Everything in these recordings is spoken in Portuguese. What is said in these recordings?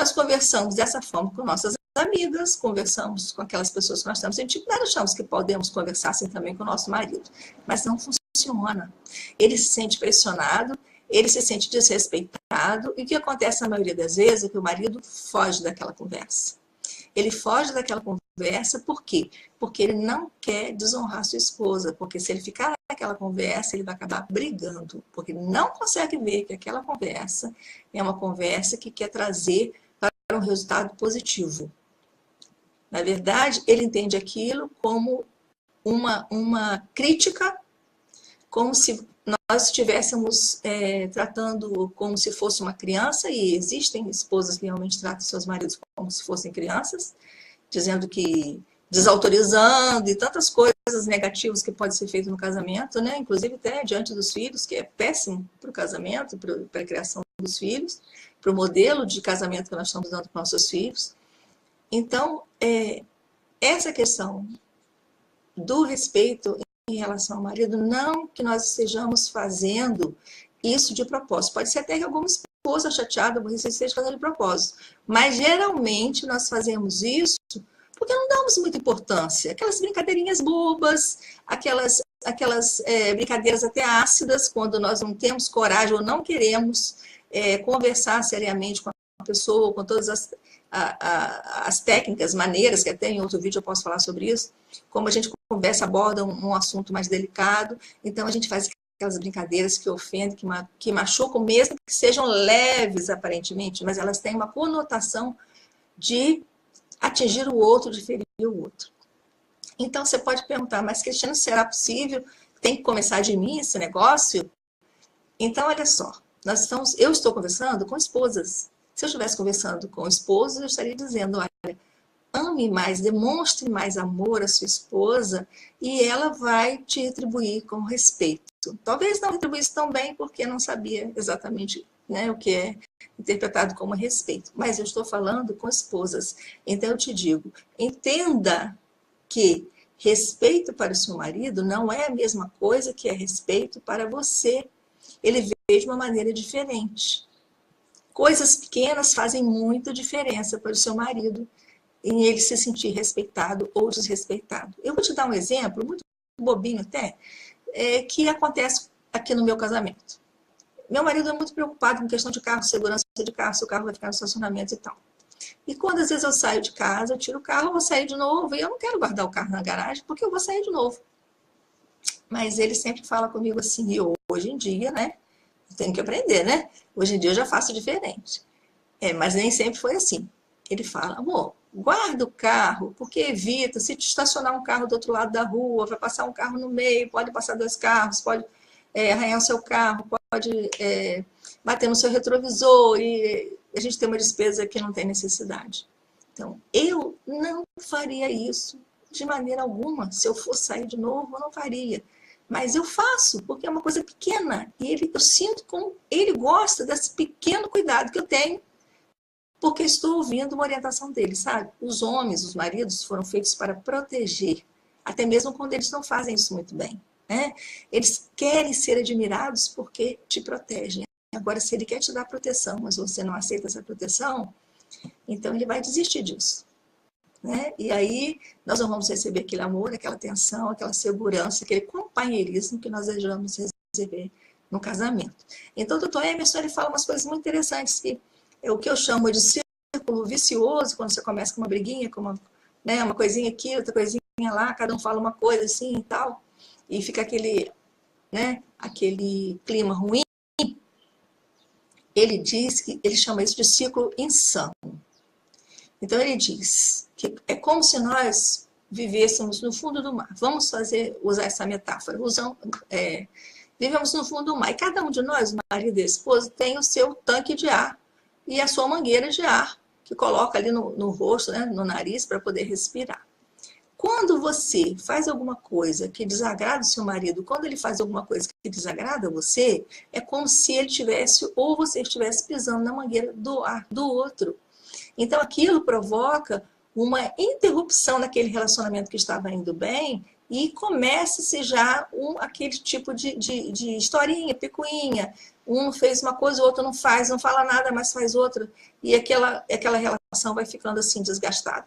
nós conversamos dessa forma com nossas amigas, conversamos com aquelas pessoas que nós temos intimidade, achamos que podemos conversar assim também com o nosso marido. Mas não funciona. Ele se sente pressionado, ele se sente desrespeitado, e o que acontece na maioria das vezes é que o marido foge daquela conversa. Ele foge daquela conversa por quê? Porque ele não quer desonrar sua esposa, porque se ele ficar naquela conversa, ele vai acabar brigando, porque ele não consegue ver que aquela conversa é uma conversa que quer trazer para um resultado positivo. Na verdade, ele entende aquilo como uma crítica, como se nós estivéssemos tratando como se fosse uma criança, e existem esposas que realmente tratam seus maridos como se fossem crianças, dizendo que, desautorizando e tantas coisas negativas que pode ser feito no casamento, né? Inclusive até diante dos filhos, que é péssimo para o casamento, para a criação dos filhos, para o modelo de casamento que nós estamos dando para nossos filhos. Então, essa questão do respeito em relação ao marido, não que nós estejamos fazendo isso de propósito. Pode ser até que alguma esposa chateada, você esteja fazendo de propósito. Mas, geralmente, nós fazemos isso porque não damos muita importância. Aquelas brincadeirinhas bobas, aquelas brincadeiras até ácidas, quando nós não temos coragem ou não queremos conversar seriamente com a pessoa, com todas as técnicas, maneiras, que até em outro vídeo eu posso falar sobre isso, como a gente conversa, aborda um assunto mais delicado, então a gente faz aquelas brincadeiras que ofendem, que machucam, mesmo que sejam leves aparentemente, mas elas têm uma conotação de atingir o outro, de ferir o outro. Então você pode perguntar, mas Cristiano, será possível? Tem que começar de mim esse negócio? Então olha só, eu estou conversando com esposas. Se eu estivesse conversando com esposas, eu estaria dizendo, olha, ame mais, demonstre mais amor à sua esposa e ela vai te retribuir com respeito. Talvez não retribuísse tão bem porque não sabia exatamente, né, o que é interpretado como respeito. Mas eu estou falando com esposas. Então eu te digo, entenda que respeito para o seu marido não é a mesma coisa que é respeito para você. Ele vê de uma maneira diferente. Coisas pequenas fazem muita diferença para o seu marido em ele se sentir respeitado ou desrespeitado. Eu vou te dar um exemplo, muito bobinho até, que acontece aqui no meu casamento. Meu marido é muito preocupado com questão de carro, segurança de carro, se o carro vai ficar no estacionamento e tal. E quando às vezes eu saio de casa, eu tiro o carro, eu vou sair de novo, e eu não quero guardar o carro na garagem, porque eu vou sair de novo. Mas ele sempre fala comigo assim, e hoje em dia, né? Eu tenho que aprender, né? Hoje em dia eu já faço diferente. Mas nem sempre foi assim. Ele fala, amor, guarda o carro, porque evita, se te estacionar um carro do outro lado da rua, vai passar um carro no meio, pode passar dois carros, pode arranhar o seu carro, pode bater no seu retrovisor, e a gente tem uma despesa que não tem necessidade. Então, eu não faria isso de maneira alguma. Se eu fosse sair de novo, eu não faria. Mas eu faço, porque é uma coisa pequena. E eu sinto como ele gosta desse pequeno cuidado que eu tenho, porque estou ouvindo uma orientação dele, sabe? Os homens, os maridos, foram feitos para proteger, até mesmo quando eles não fazem isso muito bem, né? Eles querem ser admirados porque te protegem. Agora, se ele quer te dar proteção, mas você não aceita essa proteção, então ele vai desistir disso, né? E aí nós não vamos receber aquele amor, aquela atenção, aquela segurança, aquele companheirismo que nós desejamos receber no casamento. Então, o doutor Emerson, ele fala umas coisas muito interessantes, que é o que eu chamo de círculo vicioso, quando você começa com uma briguinha, com uma coisinha aqui, outra coisinha lá, cada um fala uma coisa assim e tal, e fica aquele clima ruim. Ele diz que ele chama isso de ciclo insano. Então ele diz que é como se nós vivêssemos no fundo do mar. Vamos usar essa metáfora. Vivemos no fundo do mar. E cada um de nós, marido e esposa, tem o seu tanque de ar e a sua mangueira de ar, que coloca ali no rosto, né, no nariz, para poder respirar. Quando você faz alguma coisa que desagrada o seu marido, quando ele faz alguma coisa que desagrada você, é como se ele tivesse, ou você estivesse pisando na mangueira do ar do outro. Então aquilo provoca uma interrupção naquele relacionamento que estava indo bem, e começa-se já aquele tipo de historinha, picuinha. Um fez uma coisa, o outro não faz, não fala nada, mas faz outra. E aquela relação vai ficando assim desgastada.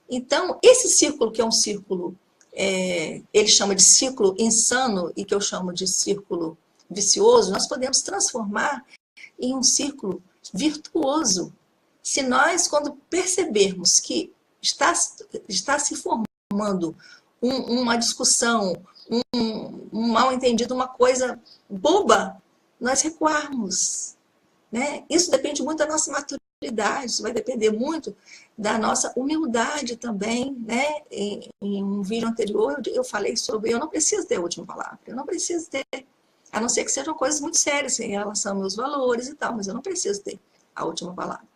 Então, esse círculo, que é um círculo, ele chama de círculo insano e que eu chamo de círculo vicioso, nós podemos transformar em um círculo virtuoso. Se nós, quando percebermos que está se formando uma discussão, um mal-entendido, uma coisa boba, nós recuarmos, né? Isso depende muito da nossa maturidade, isso vai depender muito da nossa humildade também, né? Em um vídeo anterior eu falei sobre eu não preciso ter a última palavra, eu não preciso ter, a não ser que sejam coisas muito sérias em relação aos meus valores e tal, mas eu não preciso ter a última palavra.